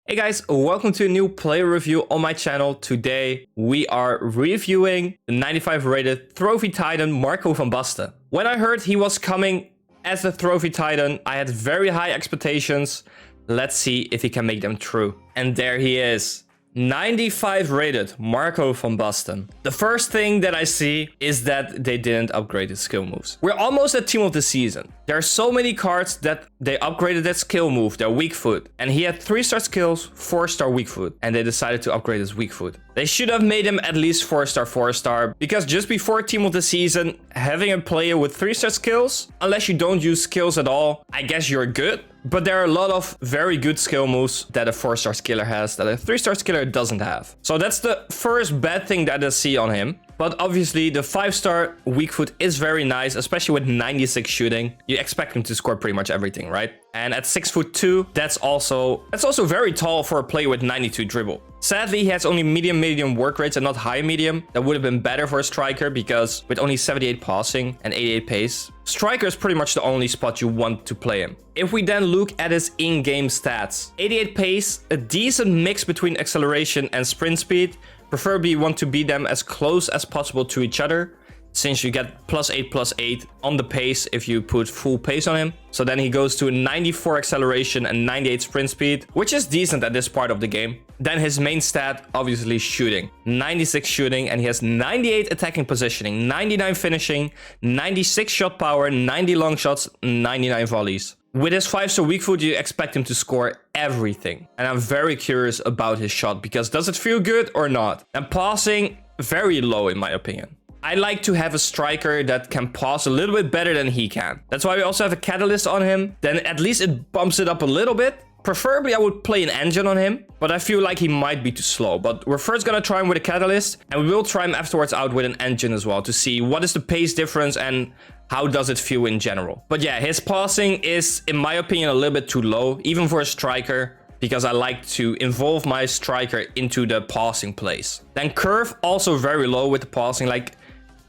Hey guys, welcome to a new player review on my channel. Today we are reviewing the 95 rated Trophy Titan Marco van Basten. When I heard he was coming as the Trophy Titan, I had very high expectations. Let's see if he can make them true. And there he is. 95 rated Marco van Basten. The first thing that I see is that they didn't upgrade his skill moves. We're almost at team of the season. There are so many cards that they upgraded that skill move, their weak foot. And he had 3-star skills, 4-star weak foot. And they decided to upgrade his weak foot. They should have made him at least 4-star, 4-star. Because just before team of the season, having a player with 3-star skills, unless you don't use skills at all, I guess you're good. But there are a lot of very good skill moves that a 4-star skiller has that a 3-star skiller doesn't have. So that's the first bad thing that I see on him. But obviously the 5-star weak foot is very nice, especially with 96 shooting. You expect him to score pretty much everything, right? And at 6'2", that's also very tall for a player with 92 dribble. Sadly, he has only medium work rates and not high medium. That would have been better for a striker because with only 78 passing and 88 pace, striker is pretty much the only spot you want to play him. If we then look at his in-game stats, 88 pace, a decent mix between acceleration and sprint speed. Preferably you want to be them as close as possible to each other, since you get +8/+8 on the pace if you put full pace on him. So then he goes to a 94 acceleration and 98 sprint speed, which is decent at this part of the game. Then his main stat, obviously shooting. 96 shooting, and he has 98 attacking positioning, 99 finishing, 96 shot power, 90 long shots, 99 volleys. With his 5-star weak foot, you expect him to score everything. And I'm very curious about his shot, because does it feel good or not? And passing, very low in my opinion. I like to have a striker that can pass a little bit better than he can. That's why we also have a catalyst on him. Then at least it bumps it up a little bit. Preferably I would play an engine on him, but I feel like he might be too slow. But we're first gonna try him with a catalyst, and we will try him afterwards out with an engine as well to see what is the pace difference and how does it feel in general. But yeah, his passing is, in my opinion, a little bit too low, even for a striker, because I like to involve my striker into the passing plays. Then curve, also very low with the passing, like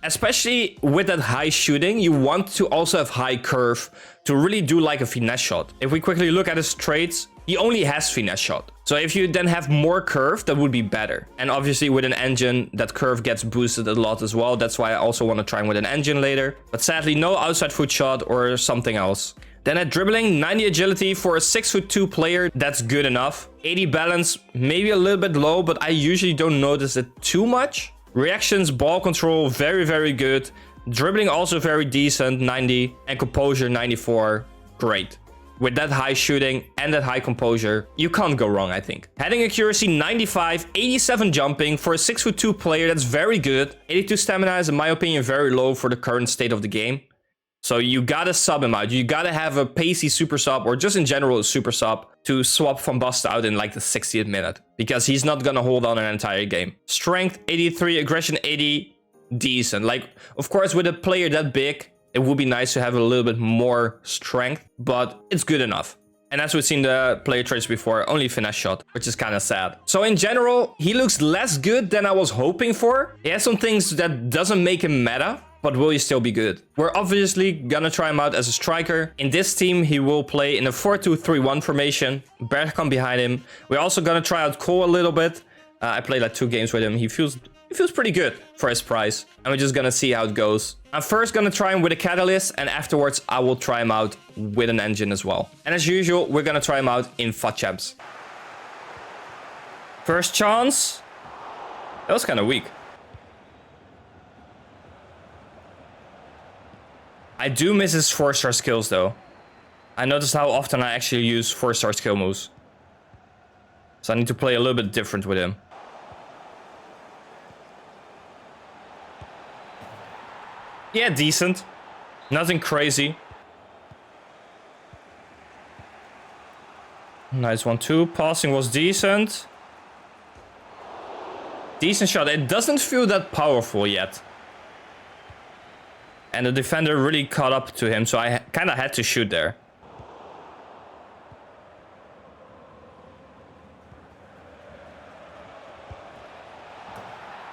especially with that high shooting, you want to also have high curve to really do like a finesse shot. If we quickly look at his traits, he only has finesse shot. So if you then have more curve, that would be better. And obviously with an engine, that curve gets boosted a lot as well. That's why I also want to try him with an engine later. But sadly, no outside foot shot or something else. Then at dribbling, 90 agility for a 6'2" player, that's good enough. 80 balance, maybe a little bit low, but I usually don't notice it too much. Reactions, ball control, very good. Dribbling also very decent, 90. And composure, 94. Great. With that high shooting and that high composure, you can't go wrong, I think. Heading accuracy, 95. 87 jumping. For a 6'2" player, that's very good. 82 stamina is, in my opinion, very low for the current state of the game. So you gotta sub him out. You gotta have a pacey super sub, or just in general a super sub, to swap Van Basten out in like the 60th minute. Because he's not gonna hold on an entire game. Strength, 83. Aggression, 80. Decent. Like, of course, with a player that big, it would be nice to have a little bit more strength. But it's good enough. And as we've seen the player traits before, only finesse shot, which is kind of sad. So in general, he looks less good than I was hoping for. He has some things that doesn't make him meta. But will he still be good? We're obviously gonna try him out as a striker. In this team, he will play in a 4-2-3-1 formation. Bergkamp behind him. We're also gonna try out Cole a little bit. I played like 2 games with him. He feels pretty good for his price. And we're just gonna see how it goes. I'm first gonna try him with a catalyst, and afterwards I will try him out with an engine as well. And as usual, we're gonna try him out in FUT Champs. First chance. That was kind of weak. I do miss his 4-star skills though. I noticed how often I actually use 4-star skill moves. So I need to play a little bit different with him. Yeah, decent. Nothing crazy. Nice 1-2. Passing was decent. Decent shot. It doesn't feel that powerful yet. And the defender really caught up to him, so I kind of had to shoot there.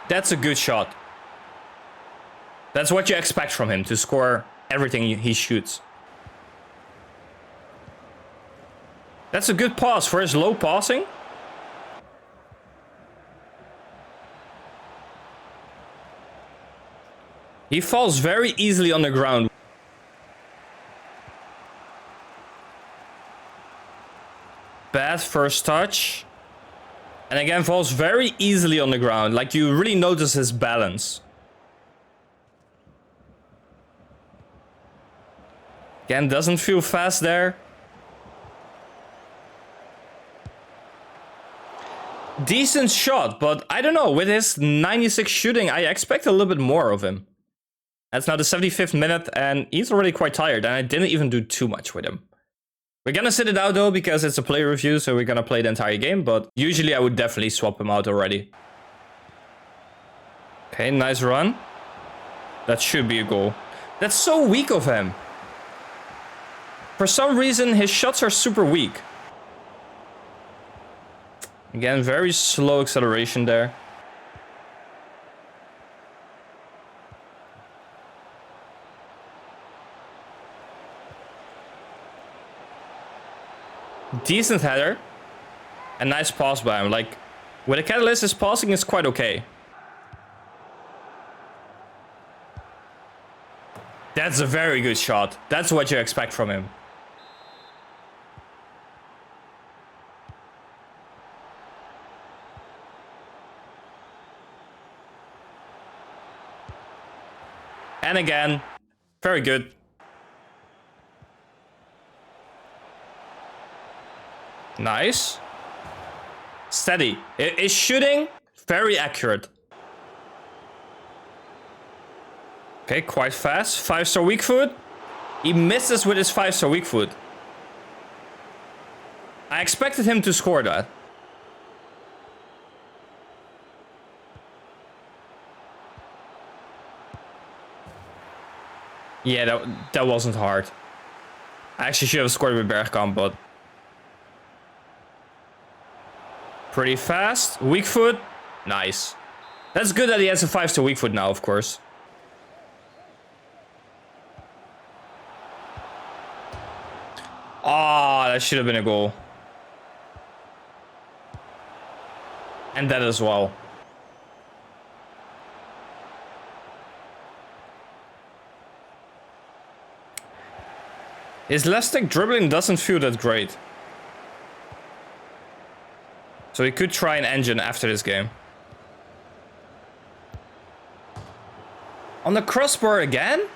That's a good shot. That's what you expect from him, to score everything he shoots. That's a good pass for his low passing. He falls very easily on the ground. Bad first touch. And again, falls very easily on the ground. Like, you really notice his balance. Again, doesn't feel fast there. Decent shot, but I don't know. With his 96 shooting, I expect a little bit more of him. That's now the 75th minute, and he's already quite tired, and I didn't even do too much with him. We're gonna sit it out though, because it's a player review, so we're gonna play the entire game, but usually I would definitely swap him out already. Okay, nice run. That should be a goal. That's so weak of him. For some reason, his shots are super weak. Again, very slow acceleration there. Decent header. A nice pass by him. Like, with a catalyst, his passing is quite okay. That's a very good shot. That's what you expect from him. And again, very good. Nice. Steady. His shooting, very accurate. Okay, quite fast. 5-star weak foot. He misses with his 5-star weak foot. I expected him to score that. Yeah, that wasn't hard. I actually should have scored with Bergkamp, but... Pretty fast. Weak foot. Nice. That's good that he has a 5-star weak foot now, of course. Ah, that should have been a goal. And that as well. His left stick dribbling doesn't feel that great. So he could try an engine after this game. On the crossbar again?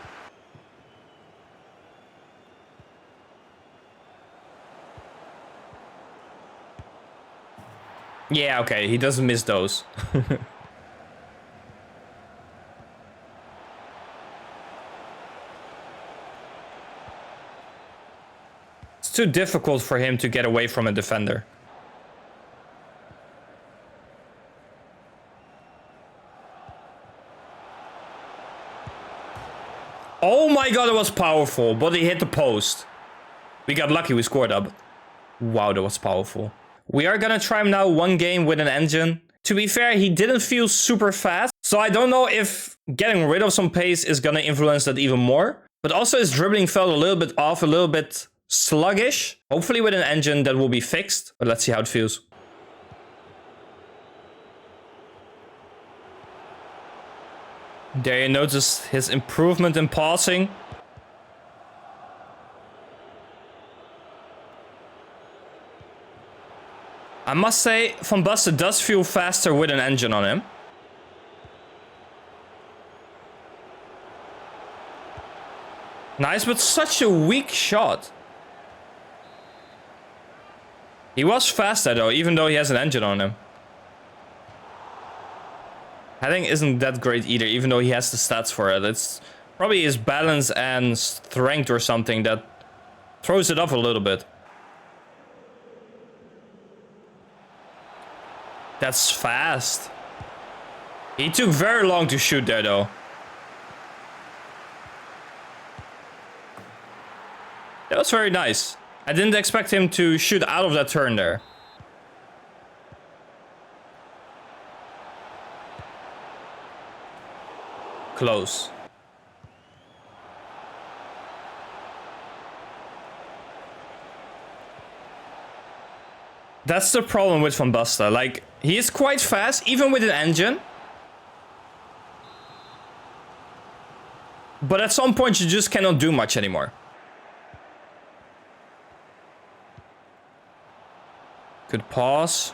Yeah, okay, he doesn't miss those. It's too difficult for him to get away from a defender. Oh my god, it was powerful, but he hit the post. We got lucky, we scored up. Wow, that was powerful. We are gonna try him now one game with an engine. To be fair, he didn't feel super fast, so I don't know if getting rid of some pace is gonna influence that even more. But also his dribbling felt a little bit off, a little bit sluggish. Hopefully with an engine that will be fixed, but let's see how it feels. There you notice his improvement in passing. I must say, Van Basten does feel faster with an engine on him. Nice, but such a weak shot. He was faster though, even though he has an engine on him. Heading isn't that great either, even though he has the stats for it. It's probably his balance and strength or something that throws it off a little bit. That's fast. He took very long to shoot there though. That was very nice. I didn't expect him to shoot out of that turn there. Close. That's the problem with Van Basten. Like, he is quite fast, even with an engine. But at some point, you just cannot do much anymore. Good pause.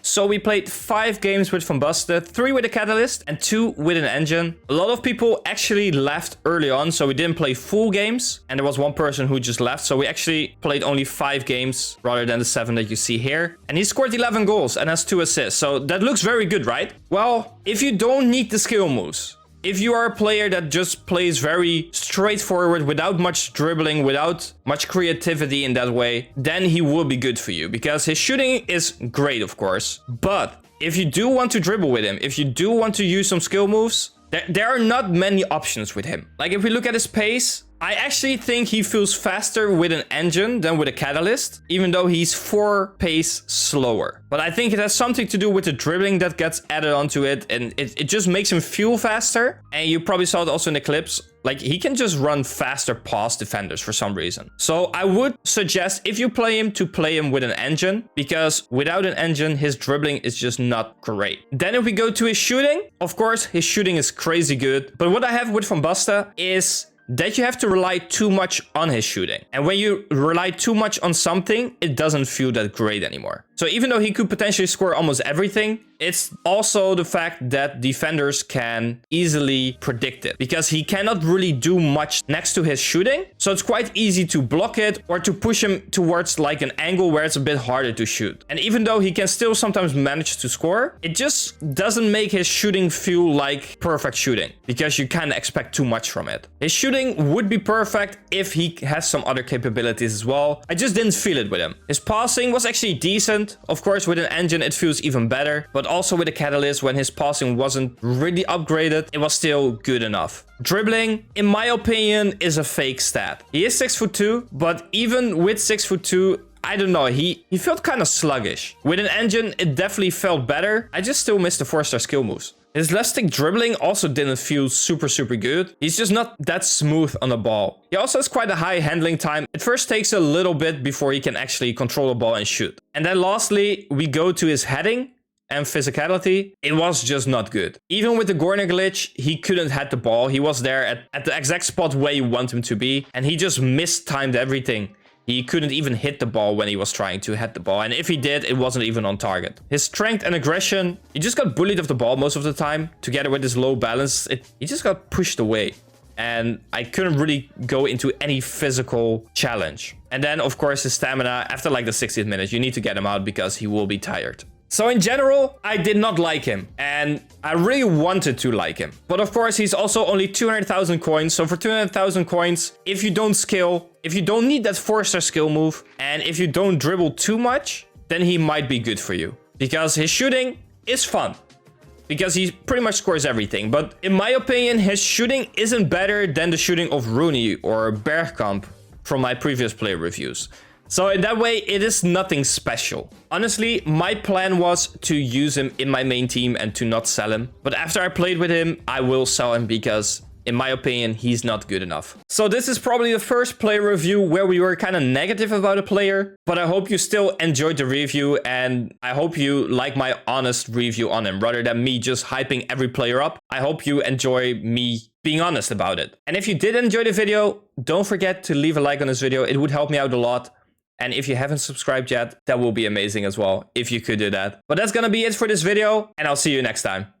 So we played 5 games with Van Basten, 3 with a Catalyst and 2 with an engine. A lot of people actually left early on, so we didn't play full games. And there was one person who just left, so we actually played only 5 games rather than the 7 that you see here. And he scored 11 goals and has 2 assists, so that looks very good, right? Well, if you don't need the skill moves, if you are a player that just plays very straightforward without much dribbling, without much creativity in that way, then he will be good for you because his shooting is great, of course. But if you do want to dribble with him, if you do want to use some skill moves, there are not many options with him. Like if we look at his pace, I actually think he feels faster with an engine than with a Catalyst, even though he's 4 pace slower. But I think it has something to do with the dribbling that gets added onto it, and it just makes him feel faster. And you probably saw it also in the clips. Like, he can just run faster past defenders for some reason. So I would suggest, if you play him, to play him with an engine, because without an engine, his dribbling is just not great. Then if we go to his shooting, of course, his shooting is crazy good. But what I have with Van Basten is that you have to rely too much on his shooting. And when you rely too much on something, it doesn't feel that great anymore. So even though he could potentially score almost everything, it's also the fact that defenders can easily predict it because he cannot really do much next to his shooting. So it's quite easy to block it or to push him towards like an angle where it's a bit harder to shoot. And even though he can still sometimes manage to score, it just doesn't make his shooting feel like perfect shooting because you can't expect too much from it. His shooting would be perfect if he has some other capabilities as well. I just didn't feel it with him. His passing was actually decent. Of course, with an engine, it feels even better. But also with a Catalyst, when his passing wasn't really upgraded, it was still good enough. Dribbling, in my opinion, is a fake stat. He is 6'2", but even with 6'2", I don't know, he felt kind of sluggish. With an engine, it definitely felt better. I just still miss the 4-star skill moves. His left stick dribbling also didn't feel super good. He's just not that smooth on the ball. He also has quite a high handling time. It first takes a little bit before he can actually control the ball and shoot. And then lastly, we go to his heading and physicality. It was just not good. Even with the corner glitch, he couldn't head the ball. He was there at the exact spot where you want him to be. And he just mistimed everything. He couldn't even hit the ball when he was trying to hit the ball. And if he did, it wasn't even on target. His strength and aggression, he just got bullied off the ball most of the time. Together with his low balance, he just got pushed away. And I couldn't really go into any physical challenge. And then, of course, his stamina, after like the 60th minute, you need to get him out because he will be tired. So in general, I did not like him, and I really wanted to like him. But of course, he's also only 200,000 coins. So for 200,000 coins, if you don't skill, if you don't need that 4-star skill move, and if you don't dribble too much, then he might be good for you. Because his shooting is fun. Because he pretty much scores everything. But in my opinion, his shooting isn't better than the shooting of Rooney or Bergkamp from my previous play reviews. So in that way, it is nothing special. Honestly, my plan was to use him in my main team and to not sell him. But after I played with him, I will sell him because, in my opinion, he's not good enough. So this is probably the first player review where we were kind of negative about a player. But I hope you still enjoyed the review and I hope you like my honest review on him rather than me just hyping every player up. I hope you enjoy me being honest about it. And if you did enjoy the video, don't forget to leave a like on this video. It would help me out a lot. And if you haven't subscribed yet, that will be amazing as well, if you could do that. But that's gonna be it for this video, and I'll see you next time.